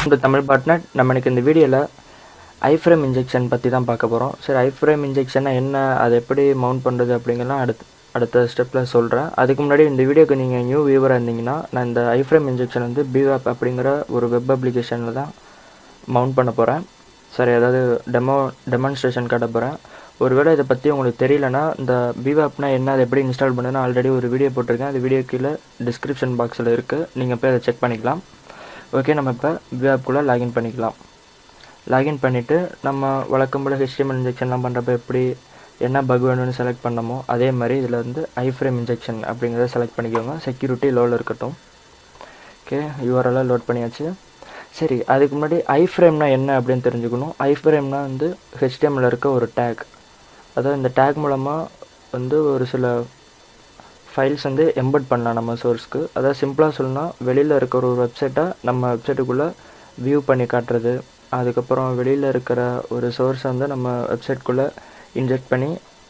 இந்த தமிழ் பாட்நெட் நம்ம இன்னைக்கு இந்த வீடியோவில் ஐஃப்ரேம் இன்ஜெக்ஷன் பற்றி தான் பார்க்க போகிறோம். சரி, ஐஃப்ரேம் இன்ஜெக்ஷன்னா என்ன, அதை எப்படி மவுண்ட் பண்ணுறது அப்படிங்கலாம் அடுத்த ஸ்டெப்பில் சொல்கிறேன். அதுக்கு முன்னாடி இந்த வீடியோக்கு நீங்கள் நியூ வியூவராக இருந்தீங்கன்னா, நான் இந்த ஐஃப்ரேம் இன்ஜெக்ஷன் வந்து பிவாப் அப்படிங்கிற ஒரு வெப் அப்ளிகேஷனில் தான் மவுண்ட் பண்ண போகிறேன். சரி, அதாவது டெமான்ஸ்ட்ரேஷன் காட்ட போகிறேன். ஒருவேளை இதை பற்றி உங்களுக்கு தெரியலனா, இந்த பிவாப்னா என்ன, அதை எப்படி இன்ஸ்டால் பண்ணுன்னா ஆல்ரெடி ஒரு வீடியோ போட்டிருக்கேன். அது வீடியோ கீழே டிஸ்கிரிப்ஷன் பாக்ஸில் இருக்குது, நீங்கள் போய் அதை செக் பண்ணிக்கலாம். ஓகே, நம்ம இப்போ பிவாப்குள்ளே லாகின் பண்ணிக்கலாம். லாகின் பண்ணிவிட்டு நம்ம வழக்கம் போல் HTML இன்ஜெக்ஷன்லாம் பண்ணுறப்ப எப்படி என்ன பக் வேணும்னு செலக்ட் பண்ணமோ அதே மாதிரி இதில் வந்து ஐஃப்ரேம் இன்ஜெக்ஷன் அப்படிங்கிறத செலக்ட் பண்ணிக்கோங்க. செக்யூரிட்டி லோவில் இருக்கட்டும். ஓகே, யூஆர்எல்லாம் லோட் பண்ணியாச்சு. சரி, அதுக்கு முன்னாடி ஐஃப்ரேம்னா என்ன அப்படின்னு தெரிஞ்சுக்கணும். ஐஃப்ரேம்னா வந்து HTML இருக்க ஒரு டேக். அதாவது இந்த டேக் மூலமாக வந்து ஒரு சில ஃபைல்ஸ் வந்து எம்பெட் பண்ணலாம் நம்ம சோர்ஸ்க்கு. அதாவது சிம்பிளாக சொல்லணும்னா, வெளியில் இருக்கிற ஒரு வெப்சைட்டை நம்ம வெப்சைட்டுக்குள்ளே வியூ பண்ணி காட்டுறது, அதுக்கப்புறம் வெளியில் இருக்கிற ஒரு சோர்ஸை வந்து நம்ம வெப்சைட்குள்ளே இன்ஜெக்ட் பண்ணி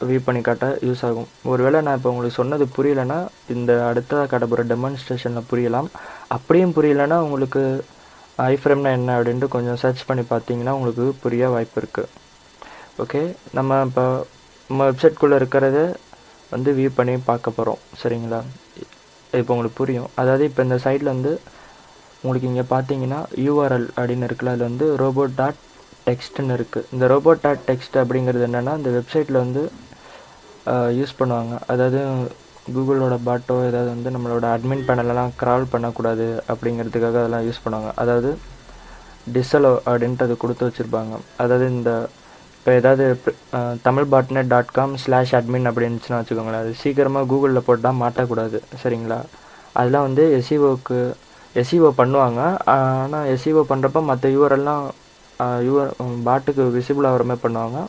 வியூ பண்ணி காட்ட யூஸ் ஆகும். ஒருவேளை நான் இப்போ உங்களுக்கு சொன்னது புரியலைன்னா இந்த அடுத்ததாக காட்ட போகிற டெமான்ஸ்ட்ரேஷனில் புரியலாம். அப்படியும் புரியலைன்னா உங்களுக்கு ஐஃப்ரேம்னா என்ன அப்படின்ட்டு கொஞ்சம் சர்ச் பண்ணி பார்த்தீங்கன்னா உங்களுக்கு புரிய வாய்ப்பு இருக்குது. ஓகே, நம்ம இப்போ நம்ம வெப்சைட்குள்ளே இருக்கிறத வந்து வியூ பண்ணி பார்க்க போகிறோம். சரிங்களா, இப்போ உங்களுக்கு புரியும். அதாவது இப்போ இந்த சைட்டில் வந்து உங்களுக்கு இங்கே பார்த்தீங்கன்னா URL அப்படின்னு இருக்குல்ல, அதில் வந்து robot.txt இருக்குது. இந்த robot.txt அப்படிங்கிறது என்னென்னா, இந்த வெப்சைட்டில் வந்து யூஸ் பண்ணுவாங்க. அதாவது கூகுளோட பாட்டோ ஏதாவது வந்து நம்மளோட அட்மின் பேனலெலாம் க்ரால் பண்ணக்கூடாது அப்படிங்கிறதுக்காக அதெல்லாம் யூஸ் பண்ணுவாங்க. அதாவது டிஸ்அலோ அப்படின்ட்டு அது கொடுத்து வச்சுருப்பாங்க. அதாவது இந்த இப்போ ஏதாவது tamilbotnet.com/admin அப்படின்னுச்சுன்னா வச்சுக்கோங்களேன், அது சீக்கிரமாக கூகுளில் போட்டால் மாட்டக்கூடாது. சரிங்களா, அதெல்லாம் வந்து SEO பண்ணுவாங்க. ஆனால் SEO பண்ணுறப்ப மற்ற யூஆர்எல்லாம் பாட்டுக்கு விசிபிள் ஆகிற மாதிரி பண்ணுவாங்க.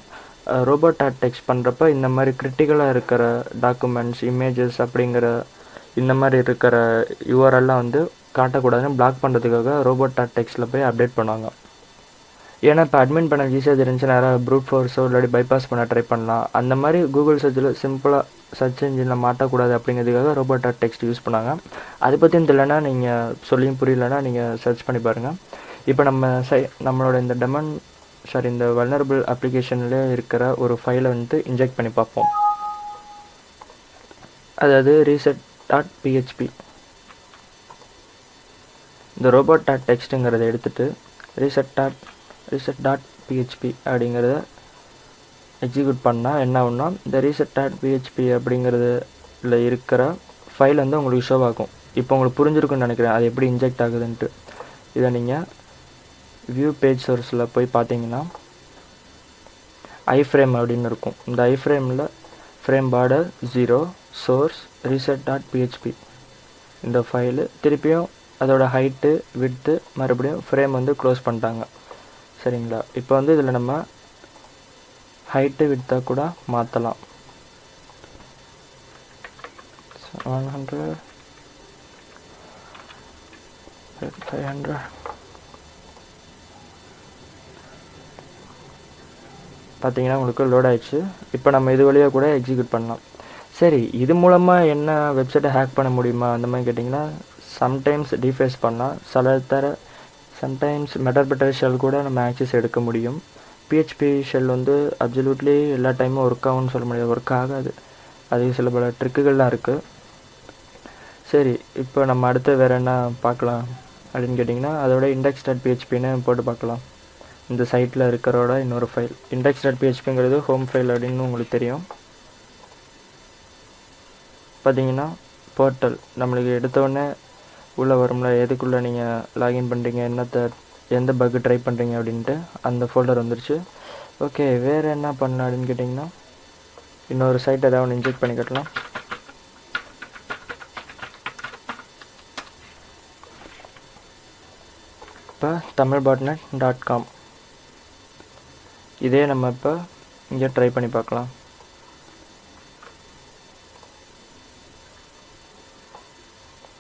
robot.txt பண்ணுறப்ப இந்த மாதிரி கிரிட்டிக்கலாக இருக்கிற டாக்குமெண்ட்ஸ், இமேஜஸ் அப்படிங்கிற இந்த மாதிரி இருக்கிற யூஆர்எல்லாம் வந்து காட்டக்கூடாதுன்னு பிளாக் பண்ணுறதுக்காக robot.txtல போய் அப்டேட் பண்ணுவாங்க. ஏன்னா இப்போ அட்மின் பண்ண ஈஸியாக தெரிஞ்சு நேராக ப்ரூட் ஃபோர்ஸோ இல்லாட்டி பைபாஸ் பண்ண ட்ரை பண்ணலாம். அந்த மாதிரி கூகுள் சர்ச்சில் சிம்பிளாக சர்ச் இன்ஜினில் மாட்டக்கூடாது அப்படிங்கிறதுக்காக robot.txt யூஸ் பண்ணாங்க. அதை பற்றியும் தெரியலனா, நீங்கள் சொல்லியும் புரியலனா நீங்கள் சர்ச் பண்ணி பாருங்கள். இப்போ நம்மளோட இந்த வல்னரபிள் அப்ளிகேஷன்லேயே இருக்கிற ஒரு ஃபைலை வந்து இன்ஜெக்ட் பண்ணி பார்ப்போம். அதாவது reset.php. இந்த robot.txtங்கிறத எடுத்துகிட்டு reset.php அப்படிங்கிறத எக்ஸிக்யூட் பண்ணால் என்ன ஆகும்னா, இந்த reset.php அப்படிங்கிறதுல இருக்கிற ஃபைல் வந்து உங்களுக்கு ஷோ ஆகும். இப்போ உங்களுக்கு புரிஞ்சிருக்குன்னு நினைக்கிறேன் அது எப்படி இன்ஜெக்ட் ஆகுதுன்ட்டு. இதை நீங்கள் வியூ பேஜ் சோர்ஸில் போய் பார்த்தீங்கன்னா ஐஃப்ரேம் அப்படின்னு இருக்கும். இந்த ஐஃப்ரேமில் ஃப்ரேம் பார்டர் 0 சோர்ஸ் reset.php இந்த ஃபைலு திருப்பியும் அதோட ஹைட்டு விட்த்து மறுபடியும் ஃப்ரேம் வந்து க்ளோஸ் பண்ணிட்டாங்க. சரிங்களா, இப்போ வந்து இதில் நம்ம ஹைட்டு விட்தாக கூட மாற்றலாம். 100 500 பார்த்தீங்கன்னா உங்களுக்கு லோட் ஆயிடுச்சு. இப்போ நம்ம இது வழியாக கூட எக்ஸிக்யூட் பண்ணலாம். சரி, இது மூலமாக என்ன வெப்சைட்டை ஹேக் பண்ண முடியுமா அந்த மாதிரி கேட்டிங்கன்னா, சம்டைம்ஸ் டிஃபேஸ் பண்ணலாம். சம்டைம்ஸ் மெட்டர் ஷெல் கூட நம்ம ஆக்சஸ் எடுக்க முடியும். PHP ஷெல் வந்து அப்சல்யூட்லி எல்லா டைமும் ஒர்க் ஆகும்னு சொல்ல முடியாது, ஒர்க் ஆகாது. அதுக்கு சில பல ட்ரிக்குகள்லாம் இருக்குது. சரி, இப்போ நம்ம அடுத்து வேறு என்ன பார்க்கலாம் அப்படின்னு கேட்டிங்கன்னா, அதோட index.phpன்னு போட்டு பார்க்கலாம். இந்த சைட்டில் இருக்கிறோட இன்னொரு ஃபைல் index.phpங்கிறது ஹோம் ஃபைல் அப்படின்னு உங்களுக்கு தெரியும். பார்த்தீங்கன்னா போர்ட்டல் நம்மளுக்கு எடுத்தோடனே உள்ளே வரும்ல, எதுக்குள்ளே நீங்கள் லாகின் பண்ணுறீங்க, எந்த பக்கு ட்ரை பண்ணுறீங்க அப்படின்ட்டு அந்த ஃபோல்டர் வந்துருச்சு. ஓகே, வேறு என்ன பண்ணலாம் அப்படின்னு கேட்டிங்கன்னா, இன்னொரு சைட் ஏதாவது ஒன்று இன்ஜெக்ட் பண்ணி கட்டலாம். இப்போ tamilbotnet.com இதே நம்ம இப்போ இங்கே ட்ரை பண்ணி பார்க்கலாம்.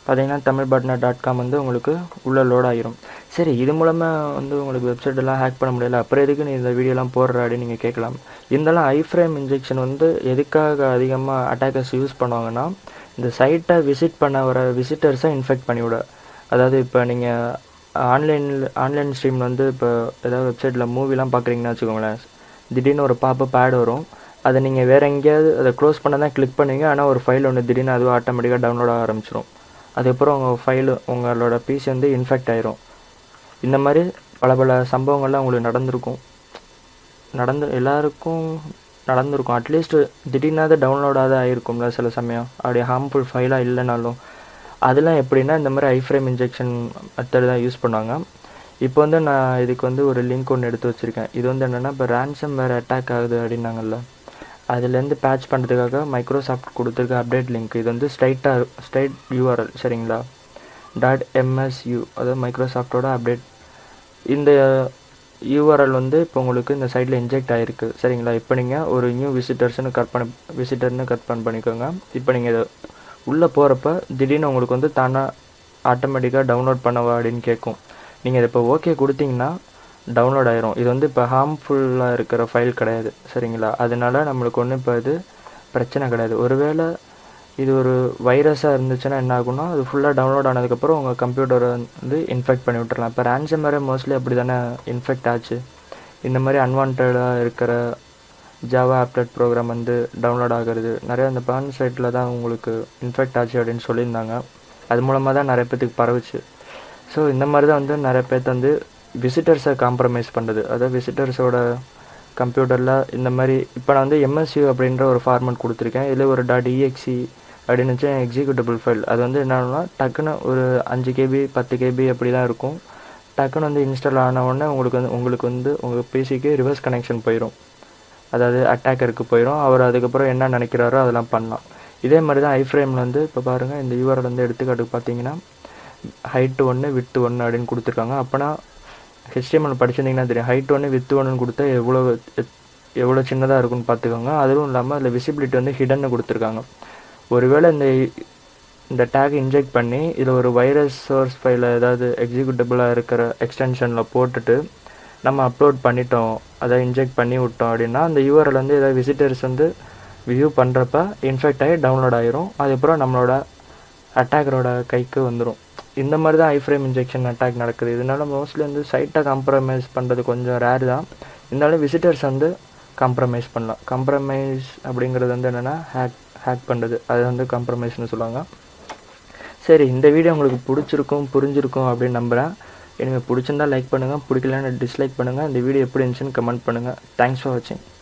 பார்த்தீங்கன்னா tamilbotnet.com வந்து உங்களுக்கு உள்ளே லோட் ஆகிரும். சரி, இது மூலமாக வந்து உங்களுக்கு வெப்சைட்டெல்லாம் ஹேக் பண்ண முடியல, அப்புறம் எதுக்கு நீ இந்த வீடியோலாம் போடுற அப்படின்னு நீங்கள் கேட்கலாம். இருந்தாலும் ஐஃப்ரேம் இன்ஜெக்ஷன் வந்து எதுக்காக அதிகமாக அட்டாக்கர்ஸ் யூஸ் பண்ணுவாங்கன்னா, இந்த சைட்டை விசிட் பண்ண வர விசிட்டர்ஸை இன்ஃபெக்ட் பண்ணிவிட. அதாவது இப்போ நீங்கள் ஆன்லைன் ஸ்ட்ரீமில் வந்து இப்போ ஏதாவது வெப்சைட்டில் மூவிலாம் பார்க்குறீங்கன்னு வச்சுக்கோங்களேன், திடீர்னு ஒரு பாப்பப் ஆட் வரும். அதை நீங்கள் வேறு எங்கேயாவது அதை க்ளோஸ் பண்ண தான் கிளிக் பண்ணுவீங்க. ஆனால் ஒரு ஃபைல் ஒன்று திடீர்னு அதுவும் ஆட்டோமேட்டிக்காக டவுன்லோட் ஆக ஆரம்பிச்சிடும். அதுக்கப்புறம் உங்களோட பிசி வந்து இன்ஃபெக்ட் ஆயிரும். இந்த மாதிரி பல சம்பவங்கள்லாம் உங்களுக்கு எல்லாருக்கும் நடந்திருக்கும். அட்லீஸ்ட் திடீர்னாவது டவுன்லோடாக ஆகிருக்கும்ல சில சமயம், அப்படியே ஹார்ம்ஃபுல் ஃபைலாக இல்லைனாலும். அதெல்லாம் எப்படின்னா இந்த மாதிரி ஐஃப்ரேம் இன்ஜெக்ஷன் மெத்தட் தான் யூஸ் பண்ணுவாங்க. இப்போ வந்து நான் இதுக்கு வந்து ஒரு லிங்க் ஒன்று எடுத்து வச்சுருக்கேன். இது வந்து என்னென்னா, இப்போ ரேன்சம் வேறு அட்டாக் ஆகுது அப்படின்னாங்கல்ல, அதுலேருந்து பேட்ச் பண்ணுறதுக்காக மைக்ரோசாஃப்ட் கொடுத்துருக்க அப்டேட் லிங்க். இது வந்து ஸ்ட்ரைட் URL சரிங்களா, .msu, அதாவது மைக்ரோசாஃப்டோட அப்டேட். இந்த URL வந்து இப்போ உங்களுக்கு இந்த சைட்டில் இன்ஜெக்ட் ஆகிருக்கு சரிங்களா. இப்போ நீங்கள் ஒரு நியூ விசிட்டர்னு கட் பண்ணிக்கோங்க. இப்போ நீங்கள் இதை உள்ளே போகிறப்ப திடீர்னு உங்களுக்கு வந்து தானாக ஆட்டோமேட்டிக்காக டவுன்லோட் பண்ணவா அப்படின்னு கேட்கும். நீங்கள் இதை இப்போ ஓகே கொடுத்தீங்கன்னா டவுன்லோட் ஆயிரும். இது வந்து இப்போ ஹார்ம்ஃபுல்லாக இருக்கிற ஃபைல் கிடையாது சரிங்களா. அதனால நம்மளுக்கு ஒன்றும் இப்போ இது பிரச்சனை கிடையாது. ஒருவேளை இது ஒரு வைரஸாக இருந்துச்சுன்னா என்ன ஆகும்னா, அது ஃபுல்லாக டவுன்லோட் ஆனதுக்கப்புறம் உங்கள் கம்ப்யூட்டரை வந்து இன்ஃபெக்ட் பண்ணி விட்டுறலாம். இப்போ ரேன்சம்வேர் மோஸ்ட்லி அப்படி தானே இன்ஃபெக்ட் ஆச்சு. இந்த மாதிரி அன்வான்டாக இருக்கிற ஜாவா ஆப்லெட் ப்ரோக்ராம் வந்து டவுன்லோட் ஆகிறது நிறையா இந்த பான் சைட்டில் தான் உங்களுக்கு இன்ஃபெக்ட் ஆச்சு அப்படின்னு சொல்லியிருந்தாங்க. அது மூலமாக தான் நிறைய பேத்துக்கு பரவுச்சு. ஸோ இந்த மாதிரி தான் வந்து நிறைய பேர்த்து வந்து விசிட்டர்ஸை காம்ப்ரமைஸ் பண்ணுறது. அதாவது விசிட்டர்ஸோட கம்ப்யூட்டரில் இந்த மாதிரி இப்போ நான் வந்து MSU அப்படின்ற ஒரு ஃபார்மேட் கொடுத்துருக்கேன். இதில் ஒரு .exe அப்படின்னு வச்சு எக்ஸிக்யூட்டபிள் ஃபைல். அது வந்து என்னன்னா, டக்குன்னு ஒரு 5 KB 10 KB அப்படி தான் இருக்கும். டக்குன்னு வந்து இன்ஸ்டால் ஆன உடனே உங்களுக்கு வந்து உங்கள் பிசிக்கு ரிவர்ஸ் கனெக்ஷன் போயிடும். அதாவது அட்டாக்கருக்கு போயிடும். அவர் அதுக்கப்புறம் என்ன நினைக்கிறாரோ அதெல்லாம் பண்ணலாம். இதே மாதிரி தான் ஐஃப்ரேமில் வந்து இப்போ பாருங்கள், இந்த URL வந்து எடுத்துக்காட்டுக்கு பார்த்தீங்கன்னா height 1 width 1 அப்படின்னு கொடுத்துருக்காங்க. அப்போனா HTML படிச்சிருந்தீங்கன்னா தெரியும், height 1 width 1 கொடுத்தா எவ்வளோ சின்னதாக இருக்குன்னு பார்த்துக்கோங்க. அதுவும் இல்லாமல் அதில் விசிபிலிட்டி வந்து ஹிடன்னு கொடுத்துருக்காங்க. ஒருவேளை இந்த டேக் இன்ஜெக்ட் பண்ணி இதில் ஒரு வைரஸ் சோர்ஸ் ஃபைலை ஏதாவது எக்ஸிக்யூட்டபிளாக இருக்கிற எக்ஸ்டென்ஷனில் போட்டுட்டு நம்ம அப்லோட் பண்ணிட்டோம், அதை இன்ஜெக்ட் பண்ணி விட்டோம் அப்படின்னா அந்த URL வந்து ஏதாவது விசிட்டர்ஸ் வந்து வியூ பண்ணுறப்ப இன்ஃபெக்ட் ஆகி டவுன்லோட் ஆகிரும். அதுக்கப்புறம் நம்மளோட அட்டாக்கரோட கைக்கு வந்துடும். இந்த மாதிரி தான் ஐஃப்ரேம் இன்ஜெக்ஷன் அட்டாக் நடக்குது. இதனால மோஸ்ட்லி வந்து சைட்டை காம்ப்ரமைஸ் பண்ணுறது கொஞ்சம் ரேர் தான். இருந்தாலும் விசிட்டர்ஸ் வந்து காம்ப்ரமைஸ் பண்ணலாம். காம்ப்ரமைஸ் அப்படிங்கிறது வந்து என்னென்னா ஹேக் பண்ணுறது, அது வந்து காம்ப்ரமைஸ்னு சொல்லுவாங்க. சரி, இந்த வீடியோ உங்களுக்கு புரிஞ்சிருக்கும் அப்படின்னு நம்புகிறேன். எனக்கு பிடிச்சிருந்தால் லைக் பண்ணுங்கள், பிடிக்கலன்னு டிஸ்லைக் பண்ணுங்கள். இந்த வீடியோ எப்படி இருந்துச்சுன்னு கமெண்ட் பண்ணுங்கள். தேங்க்ஸ் ஃபார் வாட்சிங்.